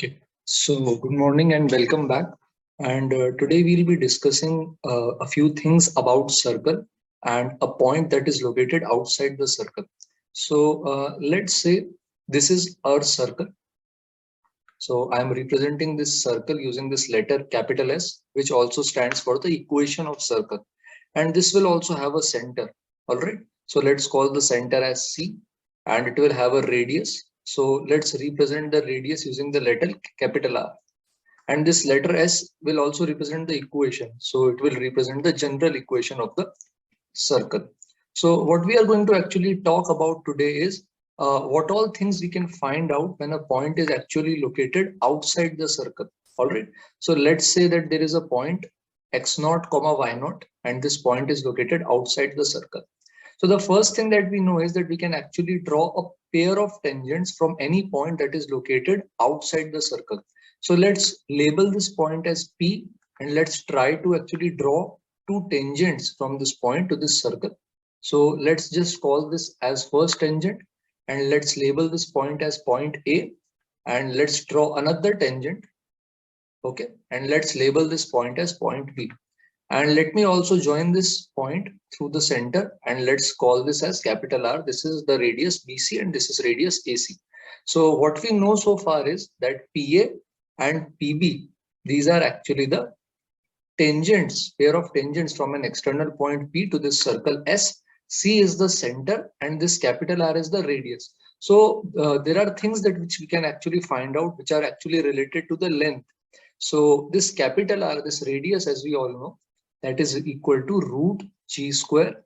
Okay, so good morning and welcome back. And today we'll be discussing a few things about circle and a point that is located outside the circle. So let's say this is our circle. So I'm representing this circle using this letter capital S, which also stands for the equation of circle. And this will also have a center. All right. So let's call the center as C, and it will have a radius. So let's represent the radius using the letter capital R. And this letter S will also represent the equation. So it will represent the general equation of the circle. So what we are going to actually talk about today is what all things we can find out when a point is actually located outside the circle. All right. So let's say that there is a point x0, y0, and this point is located outside the circle. So the first thing that we know is that we can actually draw a pair of tangents from any point that is located outside the circle. So let's label this point as P, and let's try to actually draw two tangents from this point to this circle. So let's just call this as first tangent, and let's label this point as point A, and let's draw another tangent. Okay, and let's label this point as point B. And let me also join this point through the center, and let's call this as capital R. This is the radius BC and this is radius AC. So what we know so far is that PA and PB, these are actually the tangents, pair of tangents from an external point P to this circle S. C is the center and this capital R is the radius. So there are things that which we can actually find out which are actually related to the length. So this capital R, this radius, as we all know, that is equal to root G square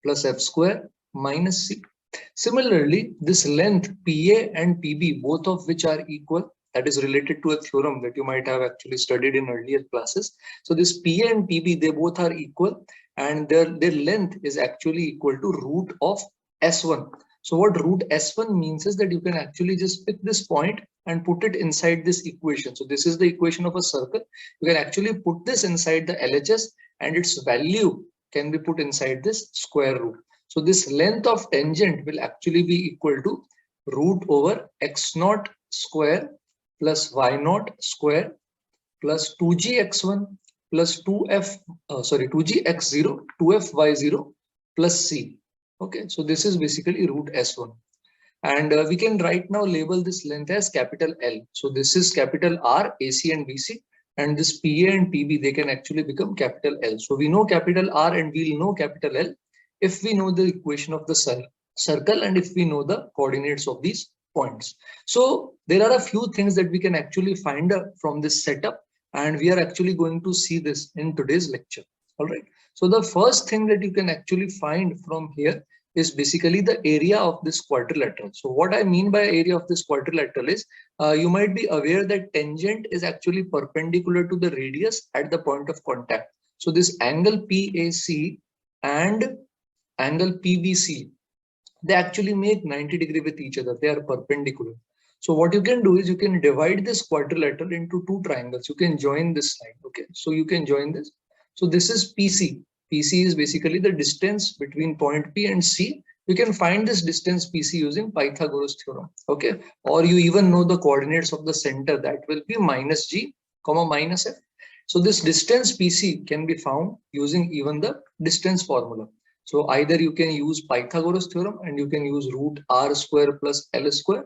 plus F square minus C. Similarly, this length PA and PB, both of which are equal, that is related to a theorem that you might have actually studied in earlier classes. So this PA and PB, they both are equal, and their length is actually equal to root of S1. So what root S1 means is that you can actually just pick this point and put it inside this equation. So this is the equation of a circle. You can actually put this inside the LHS and its value can be put inside this square root. So this length of tangent will actually be equal to root over x0 square plus y0 square plus 2gx1 plus 2gx0 2fy0 plus c. Okay, so this is basically root S1. And we can right now label this length as capital L. So this is capital R, AC and BC, and this PA and PB, they can actually become capital L. So we know capital R and we'll know capital L if we know the equation of the circle and if we know the coordinates of these points. So there are a few things that we can actually find from this setup, and we are actually going to see this in today's lecture. All right. So the first thing that you can actually find from here is basically the area of this quadrilateral. So what I mean by area of this quadrilateral is you might be aware that tangent is actually perpendicular to the radius at the point of contact. So this angle PAC and angle PBC, they actually make 90° with each other. They are perpendicular. So what you can do is you can divide this quadrilateral into two triangles. You can join this line. Okay, so you can join this. So this is PC. PC is basically the distance between point P and C. You can find this distance PC using Pythagoras theorem. Okay, or you even know the coordinates of the center, that will be minus G, comma minus F. So this distance PC can be found using even the distance formula. So either you can use Pythagoras theorem and you can use root R square plus L square,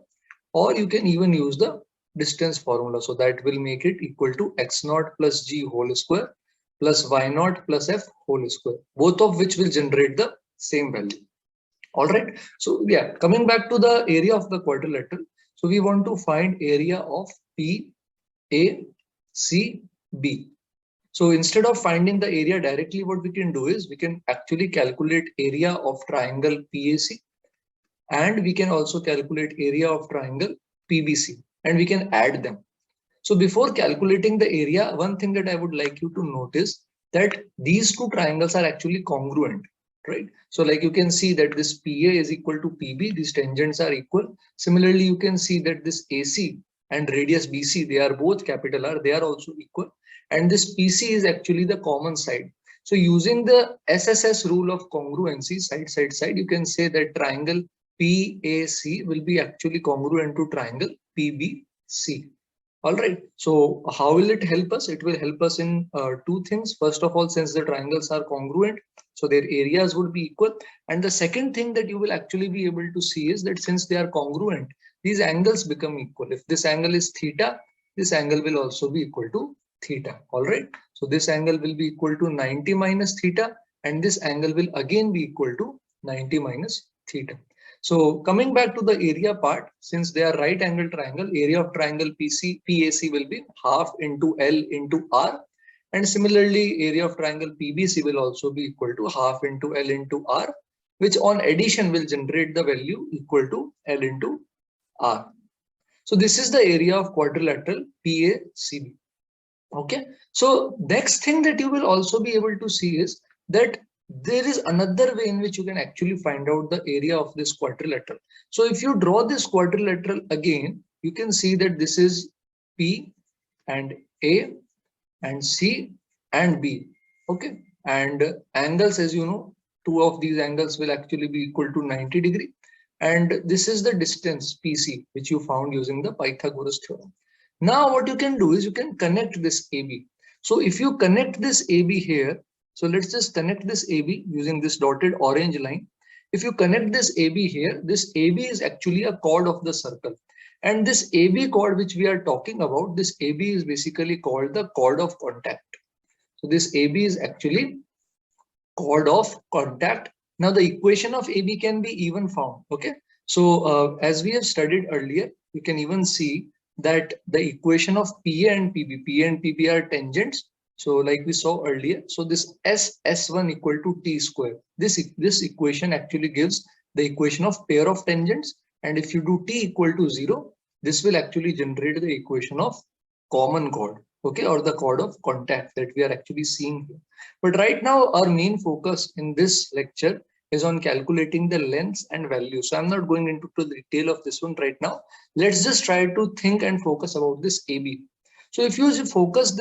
or you can even use the distance formula. So that will make it equal to x0 plus G whole square plus y0 plus F whole square, both of which will generate the same value. All right. So yeah, coming back to the area of the quadrilateral. So we want to find area of P, A, C, B. So instead of finding the area directly, what we can do is we can actually calculate area of triangle PAC, and we can also calculate area of triangle PBC, and we can add them. So before calculating the area, one thing that I would like you to notice that these two triangles are actually congruent, right? So like you can see that this PA is equal to PB, these tangents are equal. Similarly, you can see that this AC and radius BC, they are both capital R, they are also equal. And this PC is actually the common side. So using the Sss rule of congruences, side, you can say that triangle PAC will be actually congruent to triangle PBC. All right. So how will it help us? It will help us in two things. First of all, since the triangles are congruent, so their areas would be equal. And the second thing that you will actually be able to see is that since they are congruent, these angles become equal. If this angle is theta, this angle will also be equal to theta. All right. So this angle will be equal to 90 minus theta, and this angle will again be equal to 90 minus theta. So coming back to the area part, since they are right angle triangle, area of triangle PAC will be half into L into R. And similarly, area of triangle PBC will also be equal to half into L into R, which on addition will generate the value equal to L into R. So this is the area of quadrilateral PACB. Okay. So next thing that you will also be able to see is that there is another way in which you can actually find out the area of this quadrilateral. So if you draw this quadrilateral again, you can see that this is P and A and C and B. Okay. And angles, as you know, two of these angles will actually be equal to 90 degree. And this is the distance PC, which you found using the Pythagoras theorem. Now what you can do is you can connect this AB. So if you connect this AB here, so let's just connect this AB using this dotted orange line. If you connect this AB here, this AB is actually a chord of the circle. And this AB chord which we are talking about, this AB is basically called the chord of contact. So this AB is actually chord of contact. Now the equation of AB can be even found. Okay. So as we have studied earlier, you can even see that the equation of PA and PB are tangents. So like we saw earlier, so this S1 equal to T square. This equation actually gives the equation of pair of tangents. And if you do T equal to 0, this will actually generate the equation of common chord, okay, or the chord of contact that we are actually seeing here. But right now, our main focus in this lecture is on calculating the lengths and values. So I'm not going into the detail of this one right now. Let's just try to think and focus about this AB. So if you focus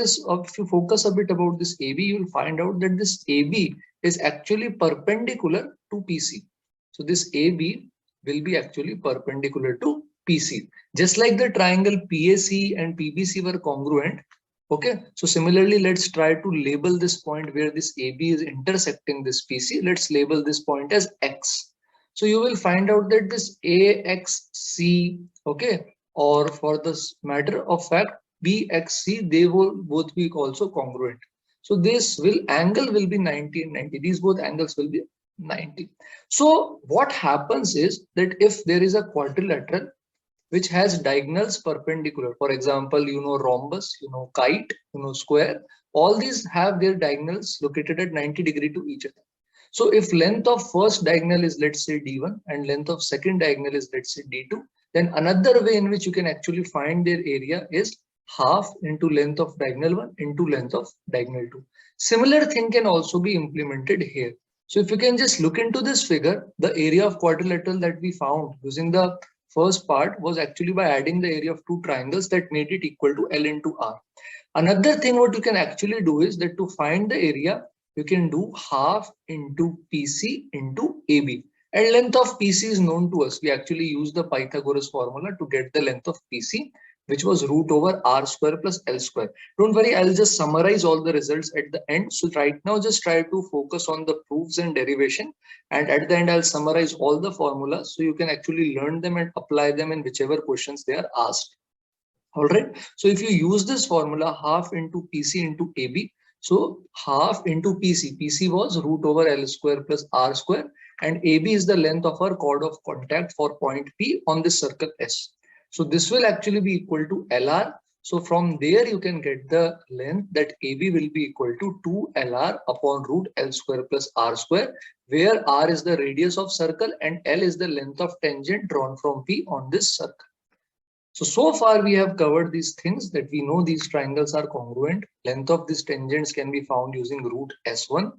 a bit about this AB, you will find out that this AB is actually perpendicular to PC. So this AB will be actually perpendicular to PC. Just like the triangle PAC and PBC were congruent. Okay, so similarly, let's try to label this point where this AB is intersecting this PC. Let's label this point as X. So you will find out that this AXC, okay, or for this matter of fact, BXC, they will both be also congruent. So this angle will be 90 and 90. These both angles will be 90. So what happens is that if there is a quadrilateral which has diagonals perpendicular, for example, rhombus, kite, square, all these have their diagonals located at 90 degree to each other. So if length of first diagonal is, let's say, D1 and length of second diagonal is, let's say, D2, then another way in which you can actually find their area is half into length of diagonal 1 into length of diagonal 2. Similar thing can also be implemented here. So if you can just look into this figure, the area of quadrilateral that we found using the first part was actually by adding the area of two triangles that made it equal to L into R. Another thing what you can actually do is that to find the area, you can do half into PC into AB. And length of PC is known to us. We actually use the Pythagoras formula to get the length of PC, which was root over R square plus L square. Don't worry, I'll just summarize all the results at the end. So right now, just try to focus on the proofs and derivation. And at the end, I'll summarize all the formulas so you can actually learn them and apply them in whichever questions they are asked. All right. So if you use this formula, half into PC into AB, so half into PC, PC was root over L square plus R square, and AB is the length of our chord of contact for point P on this circle S. So this will actually be equal to LR. So from there you can get the length that AB will be equal to 2 LR upon root L square plus R square, where R is the radius of circle and L is the length of tangent drawn from P on this circle. So far we have covered these things that we know these triangles are congruent. Length of these tangents can be found using root S1.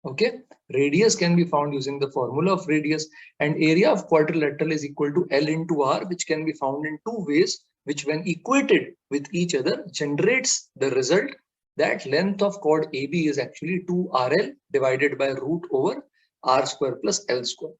Okay. Radius can be found using the formula of radius, and area of quadrilateral is equal to L into R, which can be found in two ways, which when equated with each other generates the result that length of chord AB is actually 2RL divided by root over R square plus L square.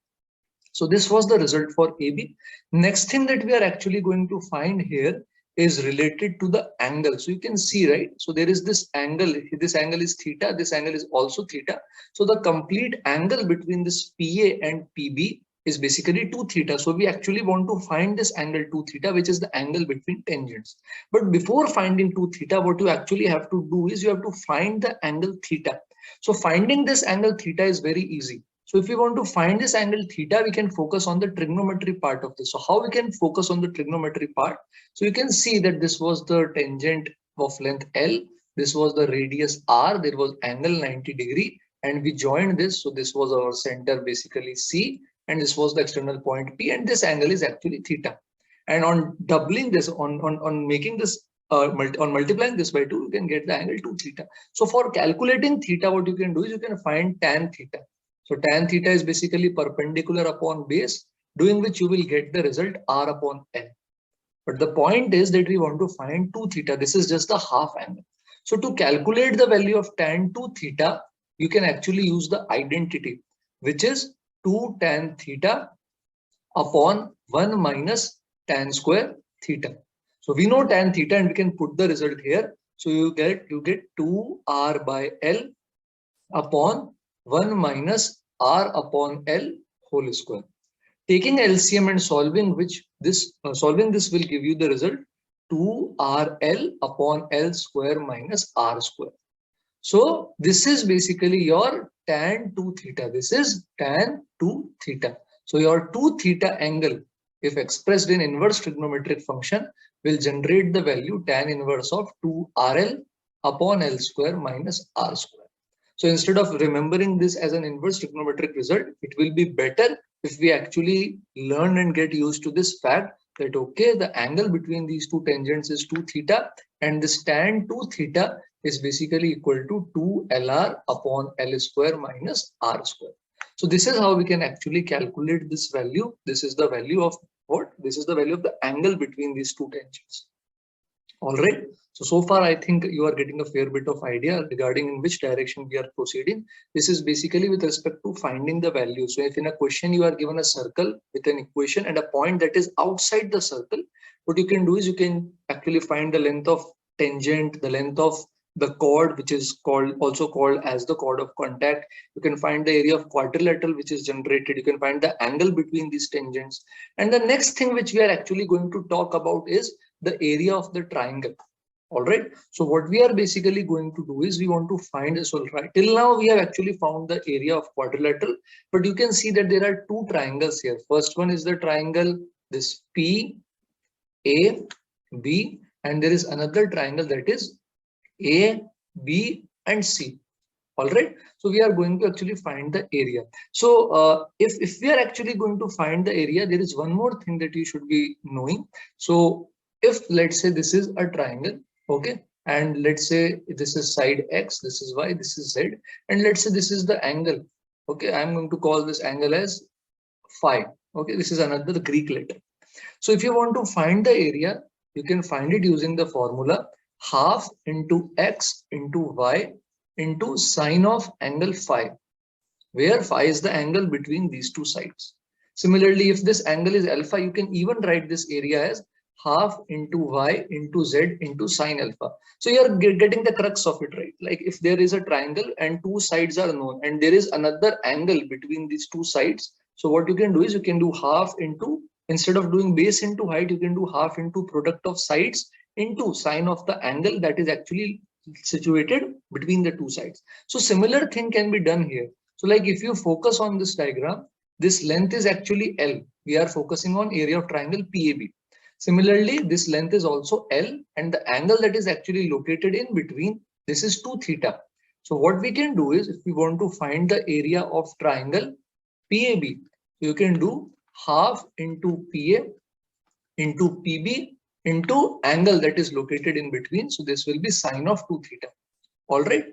So this was the result for AB. Next thing that we are actually going to find here is related to the angle. So you can see, right? So there is this angle is theta, this angle is also theta. So the complete angle between this PA and PB is basically 2 theta. So we actually want to find this angle 2 theta, which is the angle between tangents. But before finding 2 theta, what you actually have to do is you have to find the angle theta. So finding this angle theta is very easy. So if we want to find this angle theta, we can focus on the trigonometry part of this. So how we can focus on the trigonometry part? So you can see that this was the tangent of length L. This was the radius R. There was angle 90 degree, and we joined this. So this was our center basically C, and this was the external point P, and this angle is actually theta. And on doubling this, on making this on multiplying this by 2, you can get the angle 2 theta. So for calculating theta, what you can do is you can find tan theta. So tan theta is basically perpendicular upon base, doing which you will get the result R upon L. But the point is that we want to find 2 theta. This is just the half angle. So to calculate the value of tan 2 theta, you can actually use the identity, which is 2 tan theta upon 1 minus tan square theta. So we know tan theta and we can put the result here. So you get 2R by L upon 1 minus R upon L whole square. Taking LCM and solving this will give you the result 2RL upon L square minus R square. So this is basically your tan 2 theta. This is tan 2 theta. So your 2 theta angle, if expressed in inverse trigonometric function, will generate the value tan inverse of 2RL upon L square minus R square. So instead of remembering this as an inverse trigonometric result, it will be better if we actually learn and get used to this fact that, okay, the angle between these two tangents is 2 theta, and this tan 2 theta is basically equal to 2 LR upon L square minus R square. So this is how we can actually calculate this value. This is the value of what? This is the value of the angle between these two tangents. All right. So far, I think you are getting a fair bit of idea regarding in which direction we are proceeding. This is basically with respect to finding the value. So if in a question you are given a circle with an equation and a point that is outside the circle, what you can do is you can actually find the length of tangent, the length of the chord, which is also called as the chord of contact. You can find the area of quadrilateral which is generated. You can find the angle between these tangents. And the next thing which we are actually going to talk about is the area of the triangle. All right. So what we are basically going to do is we want to find this. All right. Till now we have actually found the area of quadrilateral, but you can see that there are two triangles here. First one is the triangle this P, A, B, and there is another triangle that is A, B, and C. All right. So we are going to actually find the area. So if we are actually going to find the area, there is one more thing that you should be knowing. So if let's say this is a triangle, okay, and let's say this is side X, this is Y, this is Z, and let's say this is the angle. Okay, I'm going to call this angle as phi. Okay, this is another Greek letter. So if you want to find the area, you can find it using the formula half into X into Y into sine of angle phi, where phi is the angle between these two sides. Similarly, if this angle is alpha, you can even write this area as half into Y into Z into sine alpha. So you're getting the crux of it, right? Like if there is a triangle and two sides are known and there is another angle between these two sides. So what you can do is you can do half into, instead of doing base into height, you can do half into product of sides into sine of the angle that is actually situated between the two sides. So similar thing can be done here. So like if you focus on this diagram, this length is actually L. We are focusing on area of triangle PAB. Similarly, this length is also L, and the angle that is actually located in between, this is 2 theta. So what we can do is if we want to find the area of triangle PAB, you can do half into PA into PB into angle that is located in between. So this will be sine of 2 theta. All right.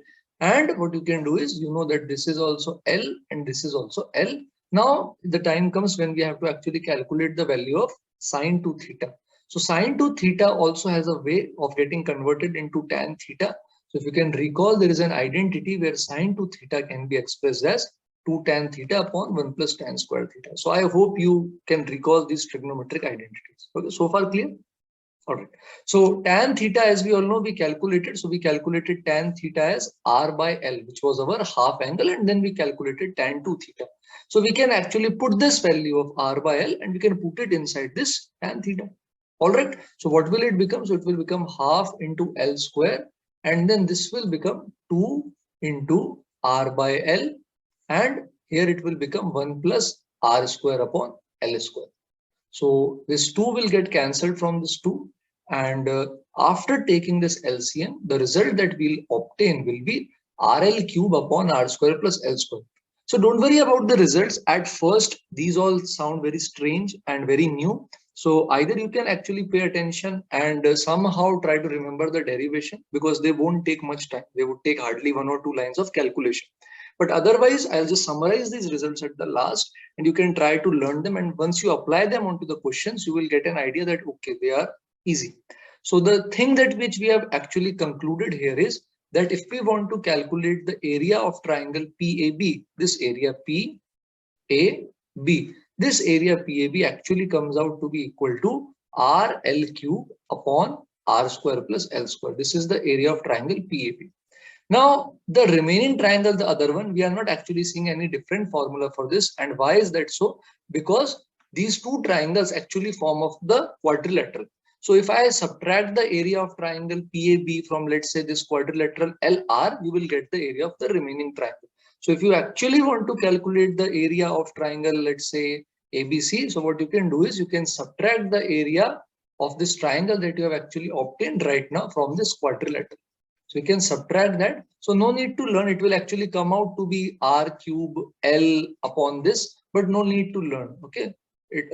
And what you can do is, you know that this is also L and this is also L. Now the time comes when we have to actually calculate the value of sine 2 theta. So sine 2 theta also has a way of getting converted into tan theta. So if you can recall, there is an identity where sine 2 theta can be expressed as 2 tan theta upon 1 plus tan square theta. So I hope you can recall these trigonometric identities. Okay, so far clear? All right. So tan theta, as we all know, we calculated. So we calculated tan theta as R by L, which was our half angle, and then we calculated tan 2 theta. So we can actually put this value of R by L and we can put it inside this tan theta. All right. So what will it become? So it will become half into L square, and then this will become 2 into R by L, and here it will become 1 plus R square upon L square. So this 2 will get cancelled from this 2, and after taking this LCM, the result that we'll obtain will be RL cube upon R square plus L square. So don't worry about the results. At first, these all sound very strange and very new. So either you can actually pay attention and somehow try to remember the derivation, because they won't take much time. They would take hardly 1 or 2 lines of calculation. But otherwise, I'll just summarize these results at the last, and you can try to learn them. And once you apply them onto the questions, you will get an idea that, okay, they are easy. So the thing that which we have actually concluded here is that if we want to calculate the area of triangle PAB, this area PAB, this area PAB actually comes out to be equal to RL cube upon R square plus L square. This is the area of triangle PAB. Now, the remaining triangle, the other one, we are not actually seeing any different formula for this. And why is that so? Because these two triangles actually form of the quadrilateral. So if I subtract the area of triangle PAB from, let's say, this quadrilateral LR, you will get the area of the remaining triangle. So if you actually want to calculate the area of triangle, let's say ABC, so what you can do is you can subtract the area of this triangle that you have actually obtained right now from this quadrilateral. So you can subtract that. So no need to learn. It will actually come out to be R cube L upon this, but no need to learn. Okay.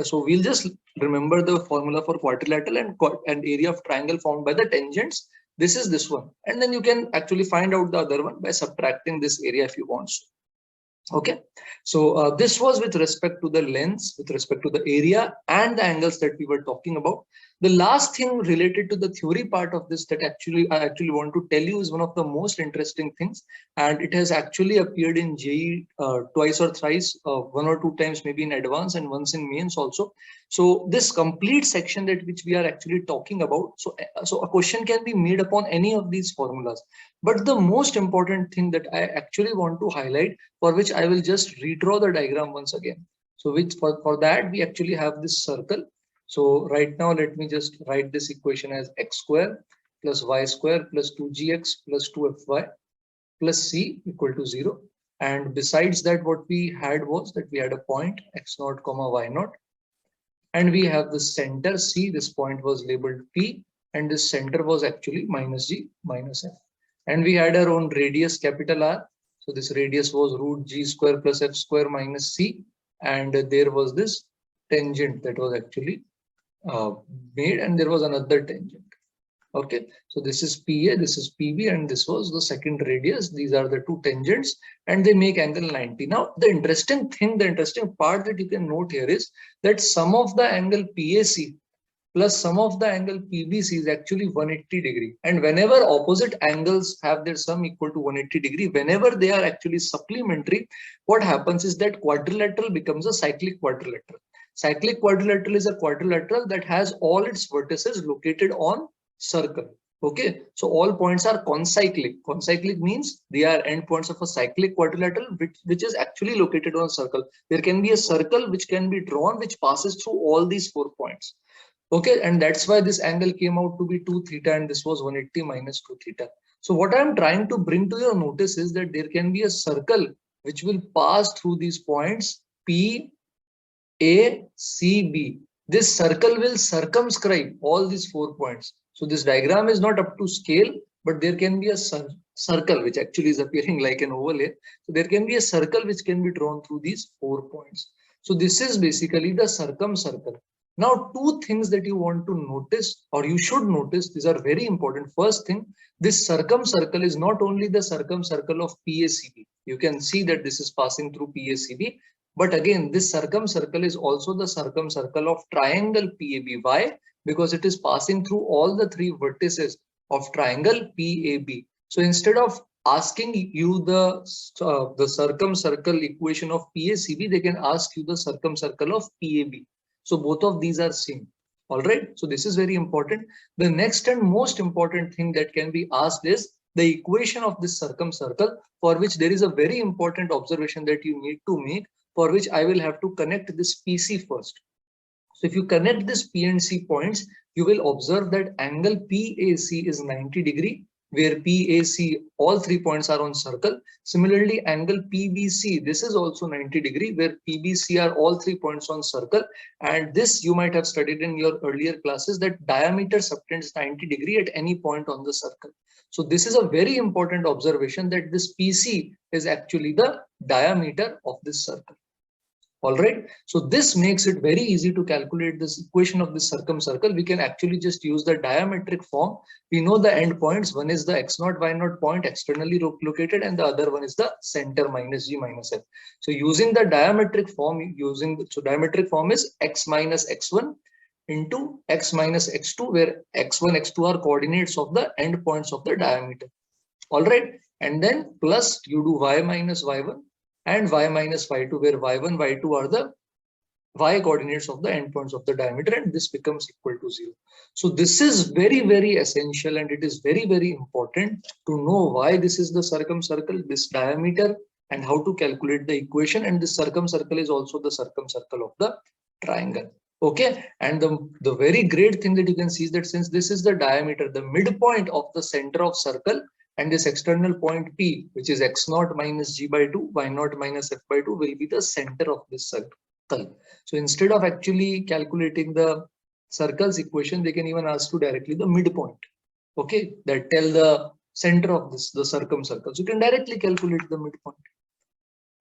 So we'll just remember the formula for quadrilateral and area of triangle formed by the tangents. This is this one. And then you can actually find out the other one by subtracting this area if you want to. Okay, so this was with respect to the lengths, with respect to the area and the angles that we were talking about. The last thing related to the theory part of this that I actually want to tell you is one of the most interesting things, and it has actually appeared in JEE twice or thrice, 1 or 2 times maybe in advance and once in mains also. So this complete section that which we are actually talking about, so a question can be made upon any of these formulas. But the most important thing that I actually want to highlight, for which I will just redraw the diagram once again. So which for that we actually have this circle. So right now let me just write this equation as x square plus y square plus 2gx plus 2fy plus c equal to 0. And besides that, what we had was that we had a point x0 comma y0, and we have the center c. This point was labeled p, and this center was actually minus g minus f. And we had our own radius capital R. So this radius was root g square plus f square minus c. And there was this tangent that was actually made, and there was another tangent. Okay, so this is PA, this is PB, and this was the second radius. These are the two tangents, and they make angle 90. Now, the interesting part that you can note here is that sum of the angle PAC plus sum of the angle PBC is actually 180 degree. And whenever opposite angles have their sum equal to 180 degree, whenever they are actually supplementary, what happens is that quadrilateral becomes a cyclic quadrilateral. Cyclic quadrilateral is a quadrilateral that has all its vertices located on circle. Okay, so all points are concyclic. Concyclic means they are endpoints of a cyclic quadrilateral which is actually located on a circle. There can be a circle which can be drawn which passes through all these 4 points. Okay, and that's why this angle came out to be 2 theta, and this was 180 minus 2 theta. So what I'm trying to bring to your notice is that there can be a circle which will pass through these points P, A, C, B. This circle will circumscribe all these 4 points. So this diagram is not up to scale, but there can be a circle which actually is appearing like an oval here. So there can be a circle which can be drawn through these 4 points. So this is basically the circumcircle. Now, 2 things that you want to notice, or you should notice, these are very important. First thing, this circumcircle is not only the circumcircle of PACB. You can see that this is passing through PACB. But again, this circumcircle is also the circumcircle of triangle PAB. Why? Because it is passing through all the 3 vertices of triangle PAB. So instead of asking you the circumcircle equation of PACB, they can ask you the circumcircle of PAB. So both of these are same. All right. So this is very important. The next and most important thing that can be asked is the equation of this circumcircle, for which there is a very important observation that you need to make, for which I will have to connect this PC first. So if you connect this P and C points, you will observe that angle PAC is 90 degree, where PAC, all 3 points are on circle. Similarly, angle PBC, this is also 90 degree, where PBC are all 3 points on circle. And this you might have studied in your earlier classes, that diameter subtends 90 degree at any point on the circle. So this is a very important observation, that this PC is actually the diameter of this circle. All right. So this makes it very easy to calculate this equation of this circumcircle. We can actually just use the diametric form. We know the end points. One is the x0, y0 point externally located, and the other one is the center minus g minus f. So using the diametric form, so diametric form is x minus x1 into x minus x2, where x1, x2 are coordinates of the end points of the diameter. All right. And then plus you do y minus y1 and y minus y2, where y1, y2 are the y coordinates of the endpoints of the diameter, and this becomes equal to 0. So this is very, very essential, and it is very, very important to know why this is the circumcircle, this diameter, and how to calculate the equation. And this circumcircle is also the circumcircle of the triangle. Okay, and the very great thing that you can see is that since this is the diameter, the midpoint of the center of circle, and this external point P, which is x0 minus g by 2, y0 minus f by 2, will be the center of this circle. So instead of actually calculating the circle's equation, they can even ask you directly the midpoint. Okay, that tell the center of this, the circumcircle. So you can directly calculate the midpoint.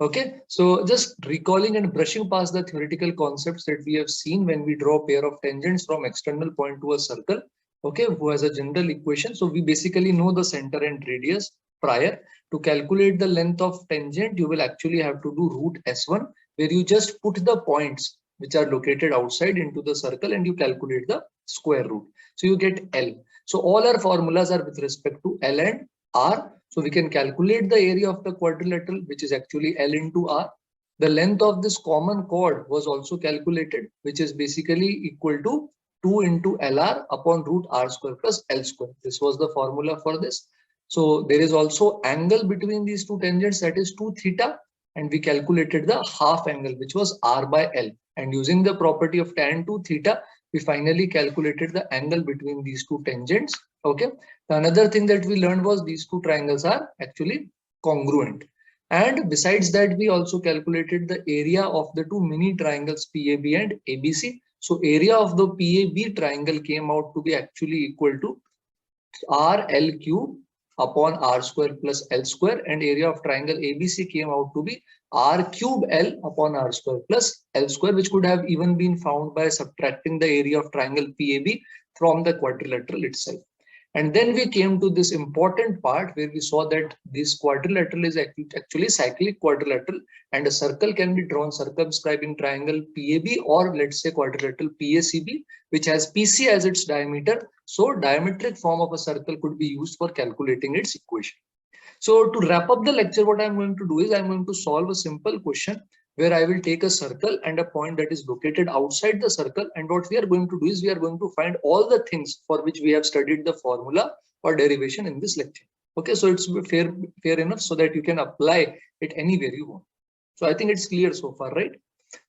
Okay, so just recalling and brushing past the theoretical concepts that we have seen when we draw a pair of tangents from external point to a circle. Okay, who has a general equation. So we basically know the center and radius prior. To calculate the length of tangent, you will actually have to do root S1, where you just put the points which are located outside into the circle and you calculate the square root. So you get L. So all our formulas are with respect to L and R. So we can calculate the area of the quadrilateral, which is actually L into R. The length of this common chord was also calculated, which is basically equal to 2 into LR upon root R square plus L square. This was the formula for this. So there is also angle between these two tangents, that is 2 theta, and we calculated the half angle, which was R by L. And using the property of tan 2 theta, we finally calculated the angle between these two tangents. Okay. Another thing that we learned was these two triangles are actually congruent. And besides that, we also calculated the area of the two mini triangles PAB and ABC. So area of the PAB triangle came out to be actually equal to RL cube upon R square plus L square, and area of triangle ABC came out to be R cube L upon R square plus L square, which could have even been found by subtracting the area of triangle PAB from the quadrilateral itself. And then we came to this important part where we saw that this quadrilateral is actually cyclic quadrilateral, and a circle can be drawn circumscribing triangle PAB, or let's say quadrilateral PACB, which has PC as its diameter. So diametric form of a circle could be used for calculating its equation. So to wrap up the lecture, what I'm going to do is I'm going to solve a simple question where I will take a circle and a point that is located outside the circle. And what we are going to do is we are going to find all the things for which we have studied the formula or derivation in this lecture. Okay, so it's fair enough so that you can apply it anywhere you want. So I think it's clear so far, right?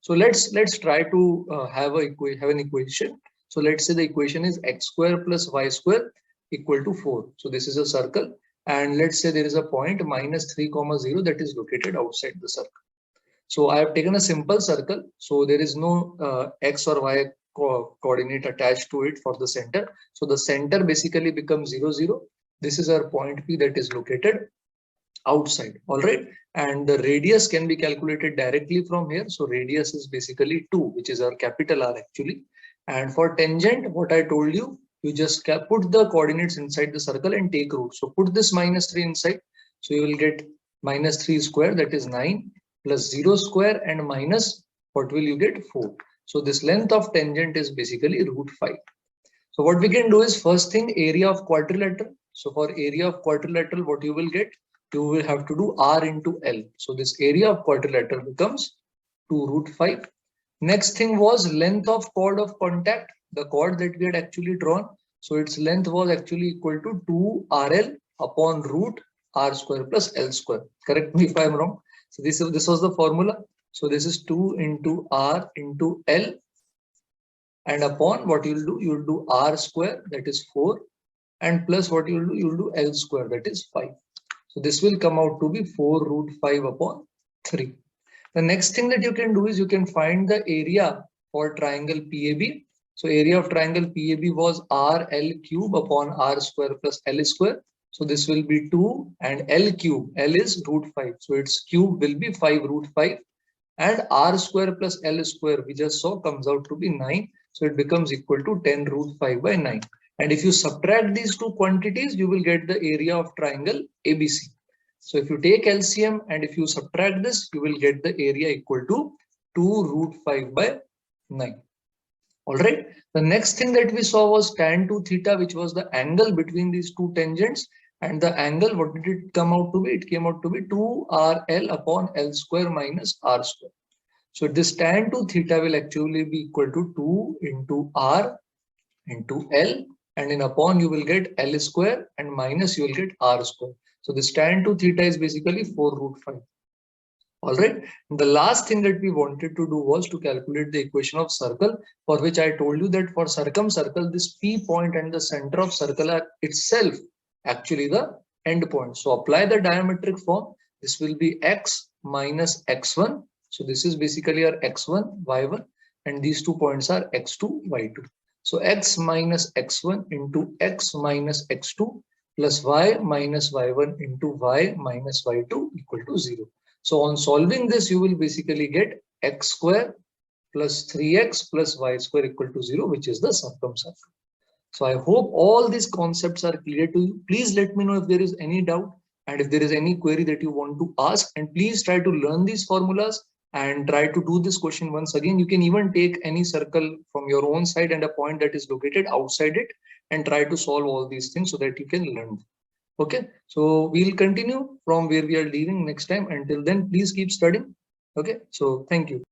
So let's try to have an equation. So let's say the equation is x square plus y square equal to 4. So this is a circle, and let's say there is a point minus 3, 0 that is located outside the circle. So I have taken a simple circle. So there is no x or y coordinate attached to it for the center. So the center basically becomes 0, 0. This is our point P that is located outside. All right. And the radius can be calculated directly from here. So radius is basically 2, which is our capital R actually. And for tangent, what I told you, you just put the coordinates inside the circle and take root. So put this minus 3 inside. So you will get minus 3 square, that is 9, plus 0 square, and minus, what will you get? 4. So this length of tangent is basically root 5. So what we can do is, first thing, area of quadrilateral. So for area of quadrilateral, what you will get? You will have to do R into L. So this area of quadrilateral becomes 2 root 5. Next thing was length of chord of contact. the chord that we had actually drawn. So its length was actually equal to 2RL upon root R square plus L square. Correct me if I'm wrong. So this was the formula. So this is 2 into R into L, and upon what you'll do R square, that is 4, and plus what you'll do L square, that is 5. So this will come out to be 4 root 5 upon 3. The next thing that you can do is you can find the area for triangle PAB. So area of triangle PAB was RL cube upon R square plus L square. So this will be 2, and L cube, L is root 5. So its cube will be 5 root 5, and R square plus L square we just saw comes out to be 9. So it becomes equal to 10 root 5 by 9. And if you subtract these two quantities, you will get the area of triangle ABC. So if you take LCM and if you subtract this, you will get the area equal to 2 root 5 by 9. All right. The next thing that we saw was tan 2 theta, which was the angle between these two tangents. And the angle, what did it come out to be? It came out to be 2RL upon L square minus R square. So this tan 2 theta will actually be equal to 2 into R into L, and in upon you will get L square, and minus you will get R square. So this tan 2 theta is basically 4 root 5. All right. And the last thing that we wanted to do was to calculate the equation of circle, for which I told you that for circumcircle, this P point and the center of circle are itself actually the end point. So apply the diametric form. This will be x minus x1. So this is basically our x1, y1, and these 2 points are x2, y2. So x minus x1 into x minus x2 plus y minus y1 into y minus y2 equal to 0. So on solving this, you will basically get x square plus 3x plus y square equal to 0, which is the circumcircle. So I hope all these concepts are clear to you. Please let me know if there is any doubt, and if there is any query that you want to ask, and please try to learn these formulas and try to do this question once again. You can even take any circle from your own side and a point that is located outside it and try to solve all these things so that you can learn. Okay, so we'll continue from where we are leaving next time. Until then, please keep studying. Okay, so thank you.